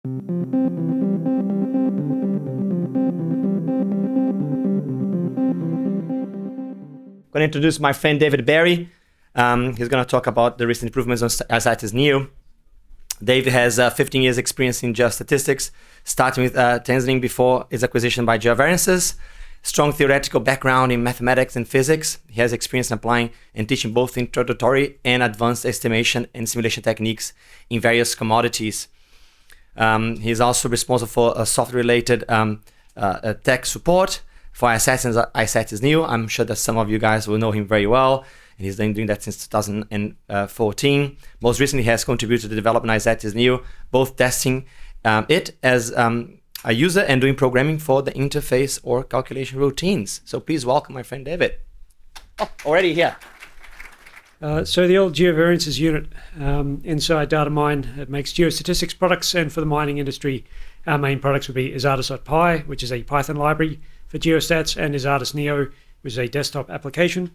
I'm going to introduce my friend David Barry. He's going to talk about the recent improvements on Isatys Neo. David has 15 years experience in geostatistics, starting with Tanzania before his acquisition by GeoVariances. Strong theoretical background in mathematics and physics. He has experience in applying and teaching both introductory and advanced estimation and simulation techniques in various commodities. He's also responsible for software-related tech support for Isatys Neo. I'm sure that some of you guys will know him very well. And he's been doing that since 2014. Most recently, he has contributed to the development of Isatys Neo, both testing it as a user and doing programming for the interface or calculation routines. So please welcome my friend David. Oh, already here. So the old GeoVariances unit inside DataMine, it makes geostatistics products, and for the mining industry, our main products would be Isatys.py, which is a Python library for geostats, and Isatys Neo, which is a desktop application.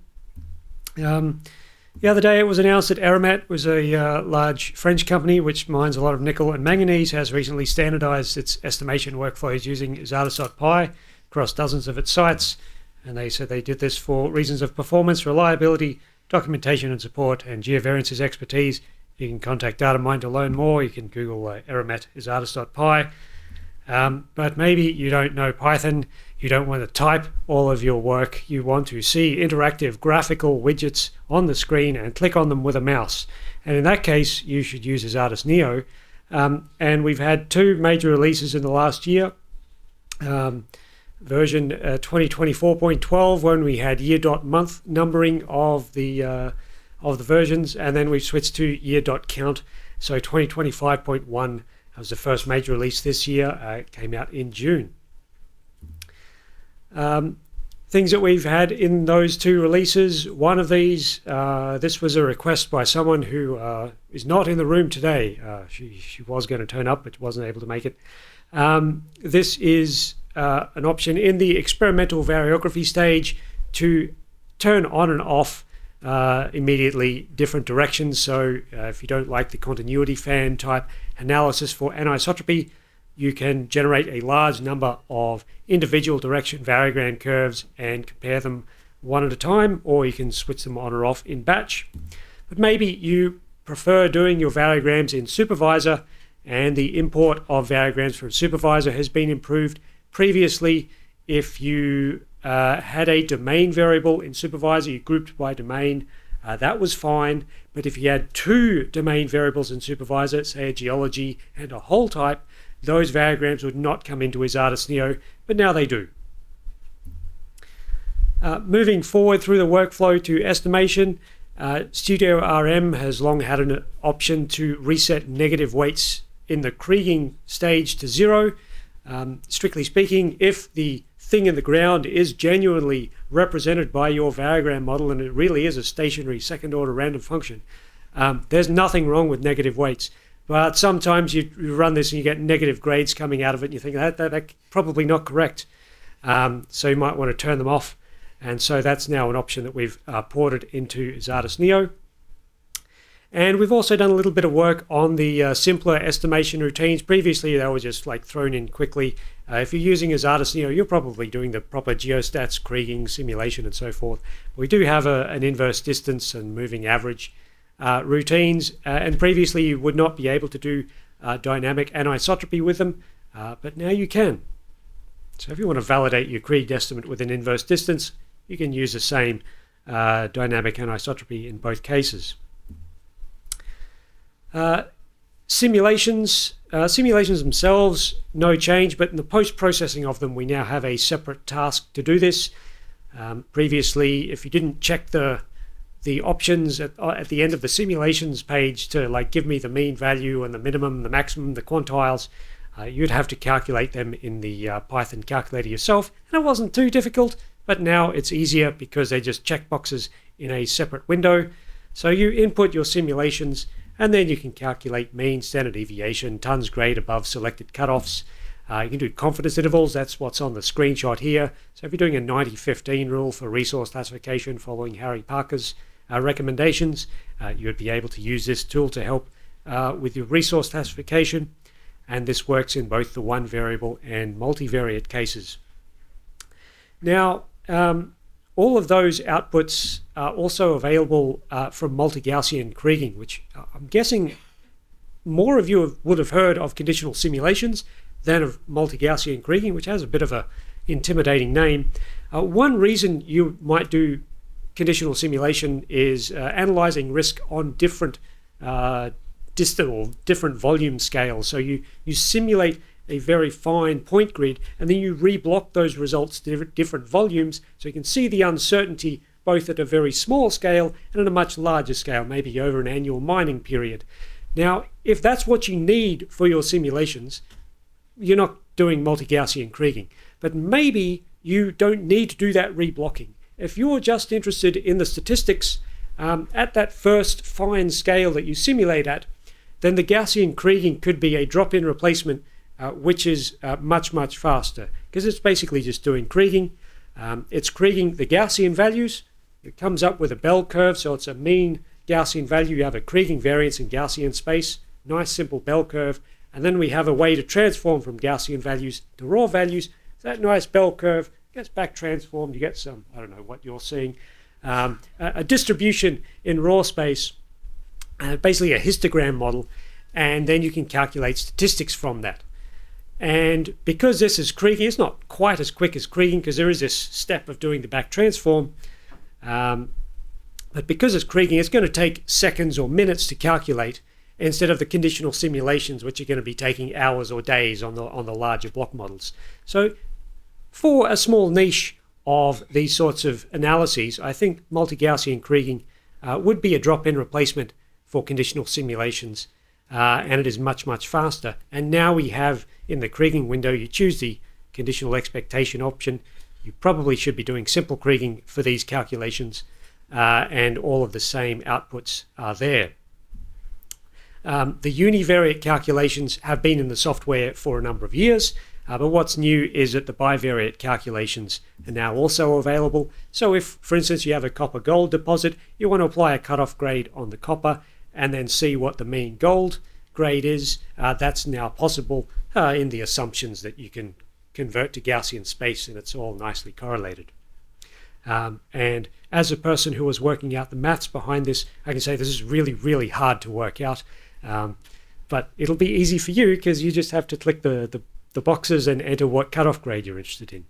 The other day it was announced that Eramet was a large French company which mines a lot of nickel and manganese, has recently standardized its estimation workflows using Isatys.py across dozens of its sites, and they said they did this for reasons of performance, reliability, documentation and support, and GeoVariances expertise. You can contact DataMine to learn more. You can Google Eramet Isatys.py. But maybe you don't know Python, you don't want to type all of your work, you want to see interactive graphical widgets on the screen and click on them with a mouse. And in that case, you should use Isatys Neo. And we've had two major releases in the last year. Version 2024.12, when we had year.month numbering of the versions, and then we've switched to year.count. So 2025.1 was the first major release this year. It came out in June. Things that we've had in those two releases, one of these, this was a request by someone who is not in the room today. She was going to turn up but wasn't able to make it. This is an option in the experimental variography stage to turn on and off immediately different directions. So if you don't like the continuity fan type analysis for anisotropy, you can generate a large number of individual direction variogram curves and compare them one at a time, or you can switch them on or off in batch. But maybe you prefer doing your variograms in Supervisor, and the import of variograms from Supervisor has been improved. Previously, if you had a domain variable in Supervisor, you grouped by domain, that was fine. But if you had two domain variables in Supervisor, say a geology and a hole type, those variograms would not come into Isatys Neo, but now they do. Moving forward through the workflow to estimation, Studio RM has long had an option to reset negative weights in the kriging stage to 0. Strictly speaking, if the thing in the ground is genuinely represented by your variogram model, and it really is a stationary second-order random function, there's nothing wrong with negative weights. But sometimes you run this and you get negative grades coming out of it, and you think that's probably not correct. So you might want to turn them off. And so that's now an option that we've ported into Isatys Neo. And we've also done a little bit of work on the simpler estimation routines. Previously, they were just like thrown in quickly. If you're using Isatys Neo, you're probably doing the proper geostats, kriging, simulation, and so forth. We do have an inverse distance and moving average routines, and previously you would not be able to do dynamic anisotropy with them, but now you can. So if you want to validate your kriged estimate with an inverse distance, you can use the same dynamic anisotropy in both cases. Simulations themselves, no change, but in the post-processing of them, we now have a separate task to do this. Previously, if you didn't check the options at the end of the simulations page to like give me the mean value and the minimum, the maximum, the quantiles, you'd have to calculate them in the Python calculator yourself. And it wasn't too difficult, but now it's easier because they just check boxes in a separate window. So you input your simulations, and then you can calculate mean, standard deviation, tons grade above selected cutoffs. You can do confidence intervals. That's what's on the screenshot here. So if you're doing a 90-15 rule for resource classification following Harry Parker's recommendations, you would be able to use this tool to help with your resource classification. and this works in both the one variable and multivariate cases. Now, all of those outputs are also available from multi-Gaussian Kriging, which I'm guessing more of you would have heard of conditional simulations than of multi-Gaussian Kriging, which has a bit of a intimidating name. One reason you might do conditional simulation is analyzing risk on different distant or different volume scales. So you simulate a very fine point grid, and then you reblock those results to different volumes, so you can see the uncertainty both at a very small scale and at a much larger scale, maybe over an annual mining period. Now, if that's what you need for your simulations, you're not doing multi-Gaussian Kriging. But maybe you don't need to do that reblocking. If you're just interested in the statistics at that first fine scale that you simulate at, then the Gaussian Kriging could be a drop-in replacement which is much, much faster, because it's basically just doing Kriging. It's Kriging the Gaussian values. It comes up with a bell curve, so it's a mean Gaussian value. You have a Kriging variance in Gaussian space, nice simple bell curve, and then we have a way to transform from Gaussian values to raw values. So that nice bell curve gets back transformed. You get some, I don't know what you're seeing, a distribution in raw space, basically a histogram model, and then you can calculate statistics from that. And because this is Kriging, it's not quite as quick as Kriging because there is this step of doing the back transform. But because it's Kriging, it's going to take seconds or minutes to calculate instead of the conditional simulations, which are going to be taking hours or days on the larger block models. So for a small niche of these sorts of analyses, I think multi-Gaussian Kriging would be a drop-in replacement for conditional simulations. And it is much, much faster. And now we have in the Kriging window, you choose the conditional expectation option. You probably should be doing simple Kriging for these calculations, and all of the same outputs are there. The univariate calculations have been in the software for a number of years, but what's new is that the bivariate calculations are now also available. So if, for instance, you have a copper gold deposit, you want to apply a cutoff grade on the copper, and then see what the mean gold grade is. That's now possible in the assumptions that you can convert to Gaussian space, and it's all nicely correlated. And as a person who was working out the maths behind this, I can say this is really, really hard to work out. But it'll be easy for you because you just have to click the boxes and enter what cutoff grade you're interested in.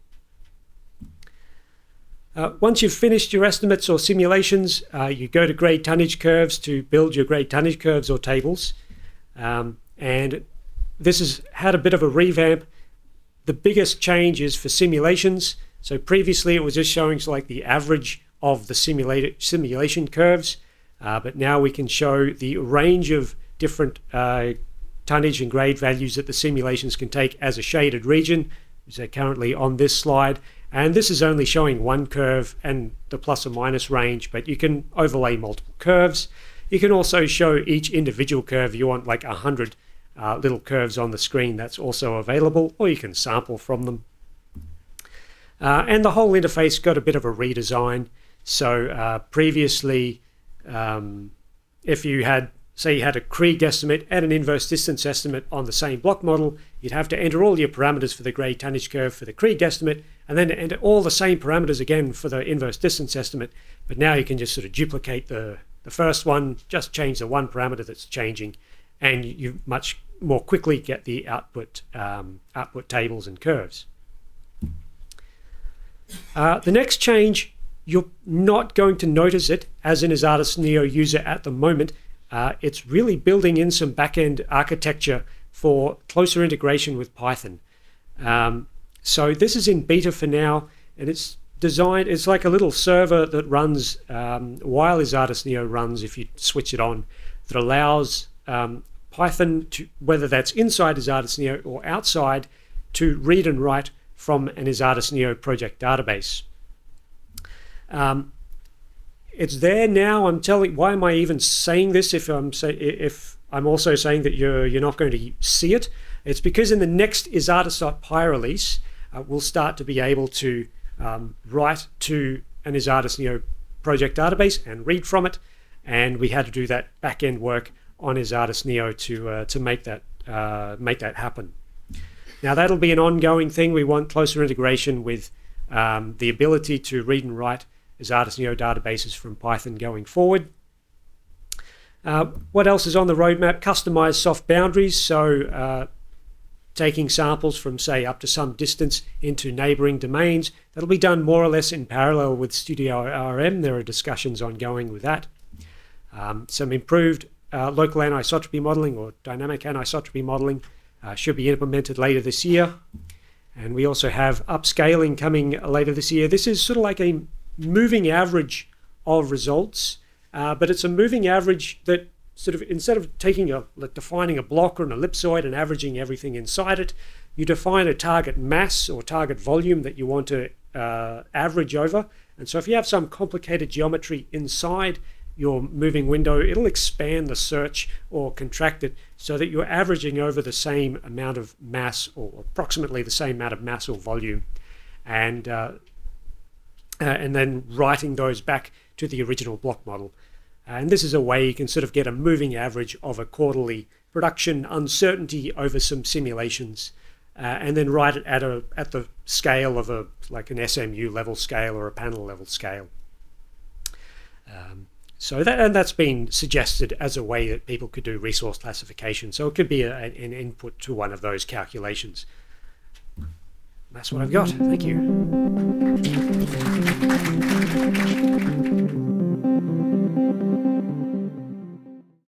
Once you've finished your estimates or simulations, you go to grade tonnage curves to build your grade tonnage curves or tables. And this has had a bit of a revamp. The biggest change is for simulations. So previously it was just showing like the average of the simulation curves, but now we can show the range of different tonnage and grade values that the simulations can take as a shaded region, which are currently on this slide. And this is only showing one curve and the plus or minus range, but you can overlay multiple curves. You can also show each individual curve. You want like 100 little curves on the screen, that's also available, or you can sample from them. And the whole interface got a bit of a redesign. So previously, if you had, say you had a Krige estimate and an inverse distance estimate on the same block model, you'd have to enter all your parameters for the grade tonnage curve for the Krige estimate, and then enter all the same parameters again for the inverse distance estimate. But now you can just sort of duplicate the first one, just change the one parameter that's changing, and you much more quickly get the output tables and curves. The next change, you're not going to notice it as an Izatus Neo user at the moment. It's really building in some back-end architecture for closer integration with Python. So this is in beta for now, and it's designed, it's like a little server that runs while Izatus Neo runs if you switch it on, that allows Python, to, whether that's inside Izatus Neo or outside, to read and write from an Izatus Neo project database. It's there now. I'm telling. Why am I even saying this? If I'm also saying that you're not going to see it, it's because in the next Izatus.py release, we'll start to be able to write to an Izatus Neo project database and read from it, and we had to do that back-end work on Izatus Neo to make that make that happen. Now that'll be an ongoing thing. We want closer integration with the ability to read and write Exadis Neo databases from Python going forward. What else is on the roadmap? Customized soft boundaries. So taking samples from, say, up to some distance into neighboring domains. That'll be done more or less in parallel with Studio RM. There are discussions ongoing with that. Some improved local anisotropy modeling or dynamic anisotropy modeling should be implemented later this year. And we also have upscaling coming later this year. This is sort of like a moving average of results, but it's a moving average that sort of, instead of defining a block or an ellipsoid and averaging everything inside it, you define a target mass or target volume that you want to average over. And so if you have some complicated geometry inside your moving window, it'll expand the search or contract it so that you're averaging over the same amount of mass, or approximately the same amount of mass or volume, and then writing those back to the original block model. And this is a way you can sort of get a moving average of a quarterly production uncertainty over some simulations, and then write it at the scale of like an SMU level scale or a panel level scale. So that's been suggested as a way that people could do resource classification. So it could be an input to one of those calculations. That's what I've got. Thank you.